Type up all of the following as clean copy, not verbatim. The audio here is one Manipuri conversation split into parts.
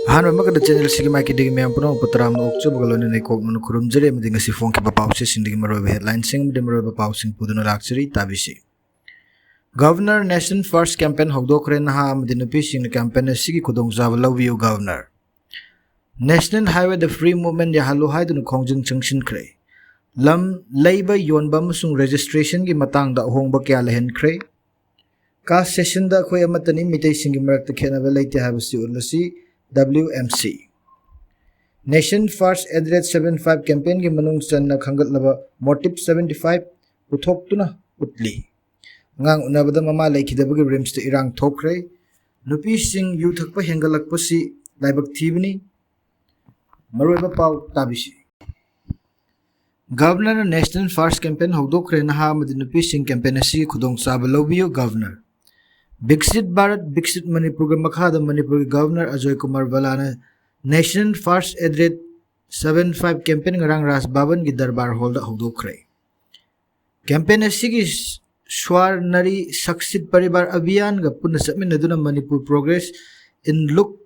Hanu maka da channel sigi maki digi me ampuno putram no okchu bagalone ne ko no kurum jere me dinga si phone ke papaw se sindigi maro headline sing de maro papaw sing puduna lakchari tabisi Governor Nation First campaign hogdokre na ha amdin pi sing campaign sigi kudong jab love you governor National Highway the free movement ya halu hai dun khongjing changshin kre lam leiba yonba musung registration gi matang da hongba kya lehen kre ka session da khoi amatani mitei singi marak ta khena ba leite ha basi ulasi WMC Nation First Address 75 campaign ki manung channa khangat laba motive 75 puthok tuna utli ngang unabada mama laikhidabagi rims te irang thokre nupi sing yu thakpa hengalak pasi laibak thibni maroiba paw tabisi Governor National First campaign hogdokre na ha madi nupi sing campaign asi khudong sab lobiyo governor Biksit Bharat Biksit Manipur ga makhada Manipur Governor Ajoy Kumar Balana National First Address 75 campaign ngarang Ras Bhavan gi darbar hall da hogdokre campaign asigi swar nari saksit paribar abhiyan ga punna saminaduna Manipur progress in look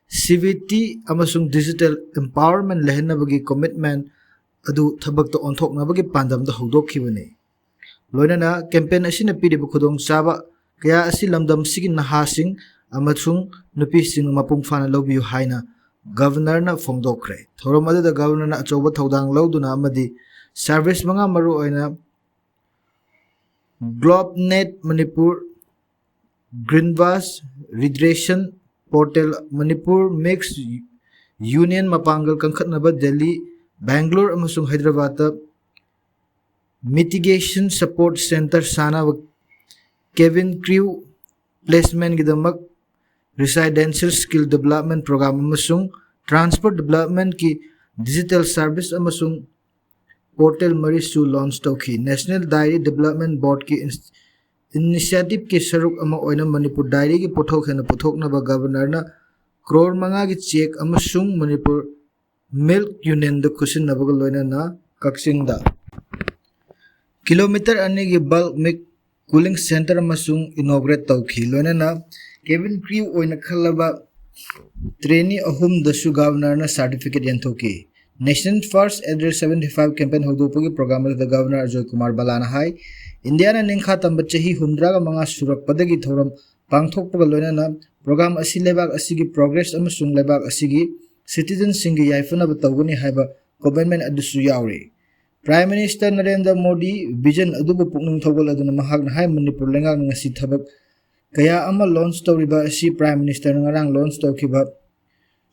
civility amasung digital empowerment lehenabagi commitment adu thabak to onthok nabagi pandam da hogdokhibani loinana campaign asina pidib khudong chaba kaya asi lamdam sigi nahasing amasung nupi sing mapung fana lobiyu haina governor na phongdokre thorom adu da governor na achoba thodang loduna amadi service manga maru oina GlobeNet Manipur Greenvas Redressation Portal Manipur Mixed Union Mapangal Kankhatnaba Delhi Bangalore amasung Hyderabad Mitigation Support Center Sana Kevin Crew Placement Gidamak Residential Skill Development Program amasung Transport Development ki Digital Service amasung Portal Marisu launch tauki National Dairy Development Board ki initiative ki saruk ama oina Manipur Dairy ki pothok hena pothok na ba governor na crore manga ki check amasung Manipur Milk Union da kusin na bagal loina na kaksing da kilometer ani ki bulk milk cooling center amasung inaugurate tauki loina na Kevin Crew oina khalaba trainee ahum dasu governor na certificate yanthoki Nation First Address 75 campaign hogdopagi program da governor Ajoy Kumar Balana hai India na ningkha tamba chahi 100 ga manga surak padagi thoram pangthokpaga loina na program asi lebak asigi progress amasung lebak asigi citizen singi yaifana batawgani haiba government adusu yauri Prime Minister Narendra Modi vision adubu pukning thogol aduna mahak na hai Manipur lenga ngasi thabak kaya ama launch tawriba asi Prime Minister ngarang launch tawkiba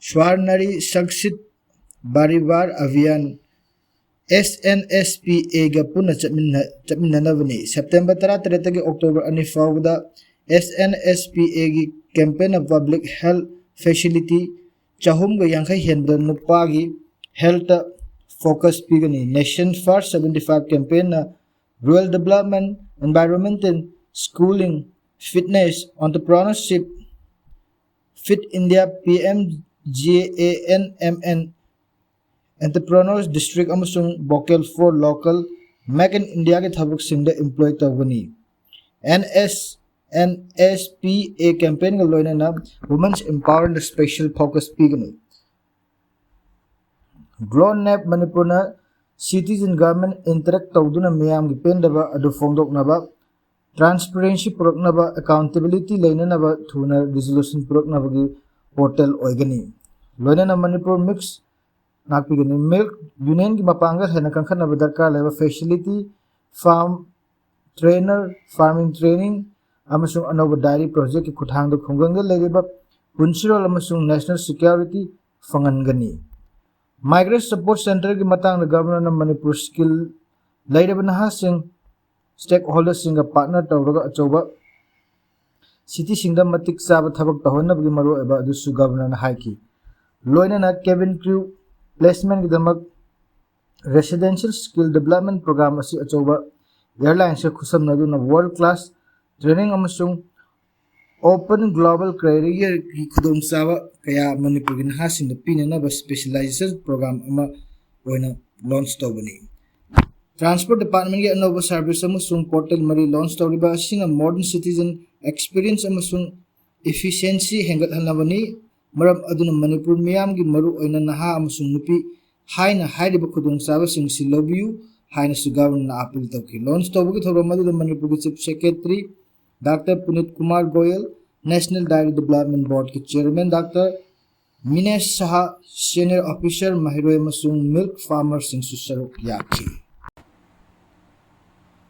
Swarnari Saksit Baribar Avian SNSPA ga puna chapminanavani September 13 gi October ani fawda SNSPA gi campaign of public health facility chahum ga yankhai henda nupa gi health focus pigani Nation First 75 campaign na rural development environmental schooling fitness entrepreneurship fit India PMGANMN Entrepreneurs District amasung vocal for local make in India ke thabuk singda employ tawani NSPA campaign ga loina na women's empowerment special focus pigani GlobeNet Manipur na citizen government interact tawduna miyam gi pendaba adu fongdok naba transparency puraknaba accountability leina naba thuna resolution puraknaba gi portal oigani loina na Manipur mix nakpigani milk union ki mapanga hena kankhana badarka leba facility farm trainer farming training amasung anoba dairy project ki khuthang do khunggang leba punchirol amasung national security fangangani migrant support center ki matang na governor na Manipur skill laida bana sing stakeholders singa partner tawraga achoba city singda matik saba thabak tahonna bagi maro eba dusu governor na haiki loina na cabin crew placement gidamak residential skill development program asi achoba airlines se khusam naduna world class training amasung open global career ki khudong sawa kaya Manipur gin hasin da pinana ba specialization program ama oina launch tawbani Transport Department ki anova service amasung portal mari launch tawriba asinga modern citizen experience amasung efficiency hengat hanabani मरम अदुना मणिपुर मियाम की मरु ओइना नहा अमसुंग नुपी हाइना हाइरिबा खुदोंचाबसिंग सि लौबियु हाइना सु गवर्नमेंट अपील तौकी लॉन्च तौबगी थौरम मदुदा मणिपुर की chief secretary doctor Puneet Kumar Goyal national dairy development board के chairman doctor Minesh Shah senior officer महिरोय मसुंग मिल्क फार्मर सिंह सु सरुक याखी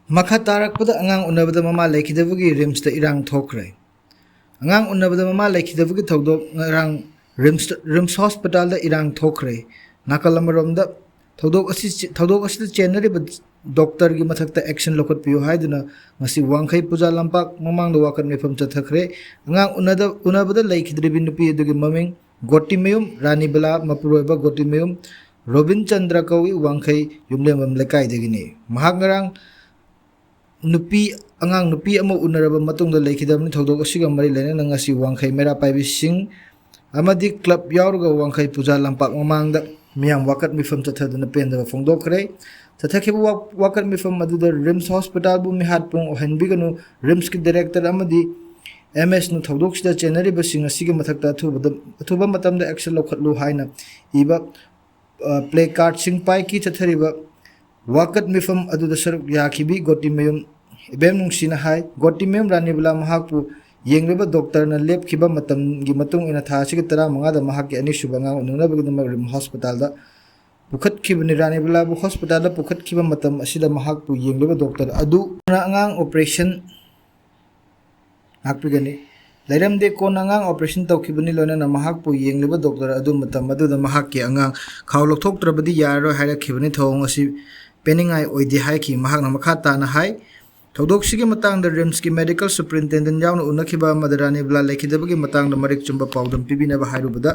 मखा तारकपद अंगांग उन्नबद ममा लेखिदबगी रिम्स द इरांग थोखरे अंगांग उन्नबद ममा लेखिदबगी थौदोक ngarang rims hospital da irang thokre nakalamrom da थौदोक असि चेनरी डॉक्टर की मथक्ता एक्शन लोखत पियो हाइदुना ngasi wangkhai puja lampak mamang da wakan mefam chathakre angang unabada lekhidribi nupi adugi maming gotimeyum ranibala mapuroiba gotimeyum robin chandra kawi wangkhai yumlemam lekai degini mahak ngarang nupi angang nupi ama unaraba matungda lekhidamni थौदोक asiga mari lena ngasi wangkhai mera paibi sing amadi club yaurga wangkhai puja lampak mamang da मियाम वाकट मिफम चथदना पेंदब फोंदोखरे चथखिब वाकट मिफम अदुदा रिम्स हॉस्पिटल बु मिहात पुंग ओहनबिगनु रिम्स की डायरेक्टर अमदी एमएस नु थौदोक्सिदा चेनरी बसिंग असिगे मथक्ता अथुबा मतमदा एक्शन लौखटलु हाइना इबा प्ले कार्ड सिंग पाई की चथरिबा वाकट मिफम अदुदा सरुक याखिबि गोटिमेयम इबेम नुंगसिना हाय गोटिमेयम रानिबला महाकपु येंगलेबा डॉक्टर न लेपखिबा मतमगी मतुंग इना थासिग 15 दा महाकि अनिसुबा ngang उनुनबगिदम रिम हॉस्पिटल दा पुखतखिबनि रानिबला बु हॉस्पिटल दा पुखतखिबा मतम असिदा महाकपु येंगलेबा डॉक्टर अदु ngang ऑपरेशन हाकपिगनि लैरमदे कोन ngang ऑपरेशन तौखिबनि लोना महाकपु येंगलेबा डॉक्टर अदु मतम अदुदा महाकि ngang खाव लौथोक्त्रबदि यारो हायरखिबनि थौंग असि पेनिंगाई ओइदि हायखि महाकना मखा ताना हाय थौदोक्सिगे मतंग द रिम्स की मेडिकल सुपरिटेंडेंट यावना उनखिबा मदरानी ब्ला लेखिदबगी मतंग द मरिक चुंबा पाउदम पिबिनबा हायरुबदा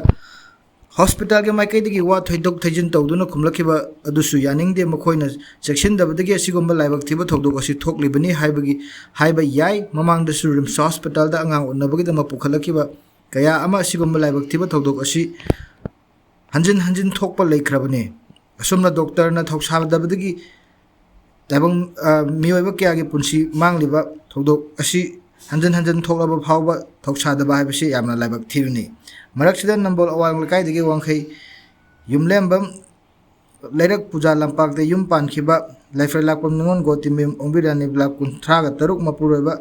हॉस्पिटल के माइकैदगी वा थैदोक थैजिन तौदुना खुमलखिबा अदुसु यानिंगदे मखोइना सेक्शन दबदगी असिगुम्बा लाइबक थिबा थौदोक असि थोकलिबनि हायबा याय ममांग दसु रिम्स हॉस्पिटल दा अंगांग उनबगी दमा पुखलखिबा कया अमा असिगुम्बा लाइबक थिबा थौदोक असि हंजिन थोकपा लेखरबने असुमना डॉक्टर न थौसाबदबदगी ताइबंग मियोइबा क्या की पुंसी मांगलिबा थौदोक असि हंजन थोकलाबा फावबा थौसादबा हाइबसि यामना लाइबक थिबनि मरकसिदा नंबल अवांग लकाइदगी वांखै युमलेम्बम लैरक पूजा लंपाक दे युम पानखिबा लाइफ्राइ लाकपम निंगोन गोतिमेम ओंबिरानि ब्लॉक 13 मपुरोइबा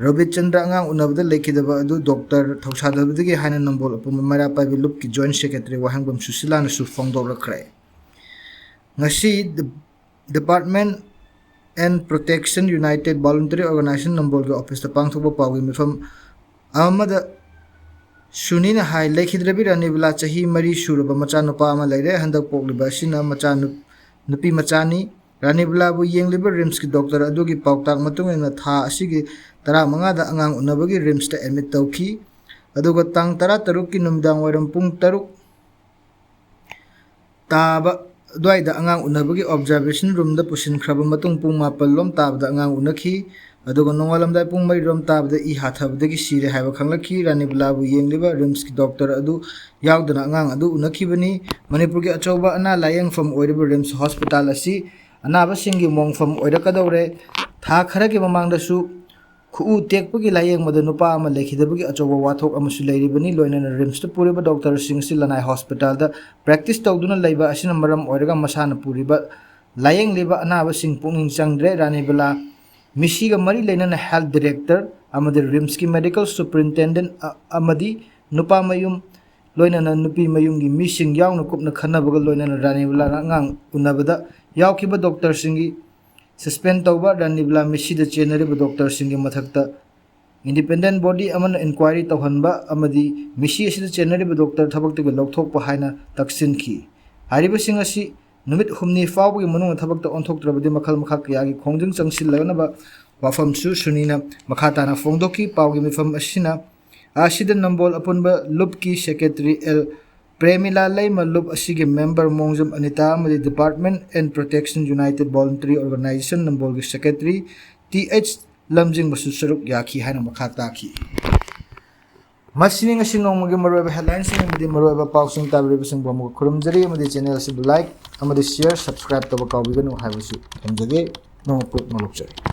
रविचंद्र अंगांग उनबदा लेखिदबा अदु डॉक्टर थौसादबदगी हाइना नंबल अपम मरा पाइबि लुप की जॉइंट सेक्रेटरी वाहंगबम सुसिलाना सु फोंदोरखरै ngasi department and protection united voluntary organisation number के ऑफिस पांथोबा पावगी मिफम अमद सुनीना हाई लेखिद्रबी रानीबला चही मरी सुरब मचा नुपा अमा लेरे हंदक पोकलिबा सिना मचा नुपी मचानी रानीबला बु येंगलिबा रिम्स की डॉक्टर अदुगी पाउताक मतुंगना था असिगी 15 दा अंगांग उनबगी रिम्स ता एडमिट तौखी अदुगा तांग 13 की नुमदांग वरम पुंग 3 ताबा द्वाइदा अंगांग उनबगी ऑब्जर्वेशन रूम दा पुसिन खरब मतुंग पुंग 9 लोम ताबदा अंगांग उनखी अदुगा नोंगालमदाय पुंग 3 रोम ताबदा इ हाथबदगी सिरे हाइबा खंगलखी रानीबलाबु येंगलिबा रिम्स की डॉक्टर अदु यावदना अंगांग अदु उनखिबनी मणिपुर के अचौबा अना लायंग फम ओइरबा रिम्स हॉस्पिटल असि अनाबसिंगी मोंगफम ओइरकदौरे था खरगे ममांगदसु खुउ टेकपगी लायंग मद नुपा अमा लेखिदबगी अचौबा वाथोक अमसु लैरिबनी लोइनना रिम्स ता पुरिबा डॉक्टर सिंगसि लनाई हॉस्पिटल दा प्रैक्टिस तौदुना लैबा असिना मरम ओइरगा मसाना पुरिबा लायंग लेबा अनाबसिंग पुंगिंग चंगद्रे रानीबला मिसिगा मरी लेनना हेल्थ डायरेक्टर अमदि रिम्स की मेडिकल सुपरिटेंडेंट अमदि नुपा मयुम लोइनना नुपी मयुमगी मिसिंग यावना कुपना खन्नबगा लोइनना रानीबला अंगांग उनबदा यावखिबा डॉक्टर सिंगी सस्पेंड तौबा रानीबला मिसिदा चेनरिबा डॉक्टर सिंगी मथक्ता इंडिपेंडेंट बॉडी अमन इंक्वायरी तौहनबा अमदि मिसि असिदा चेनरिबा डॉक्टर थबक्तगे लौथोकपा हाइना तक्सिनखी हारिबसिंग असि नुमित हुमनी फावबगी मनुंग थबक्ता ओंथोक्त्रबदि मखल मखा कयागी खोंजंग चंगसिलनबा वाफमसु सुनीना मखाताना फोंदोकी पावगी मिफम असिना आसिदा नंबोल अपुनबा लुप की सेक्रेटरी एल प्रेमिला लैमा लुप असिगे मेंबर मोंगजम अनिता अमदि department and protection united voluntary organisation number की सेक्रेटरी TH लमजिंग बसु सरुक याखी हाइना मखा ताखी मसिनिंग असिंग नोंमगे मरोबा हेडलाइंस अमदि मरोबा पाउसिंग ताबरिबसिंग बमु खुरुमजरी अमदि चैनल असिबु लाइक अमदि शेयर सब्सक्राइब तब काउबिगनु हाइबसु थमजगे नोंपुत मलुकजरी।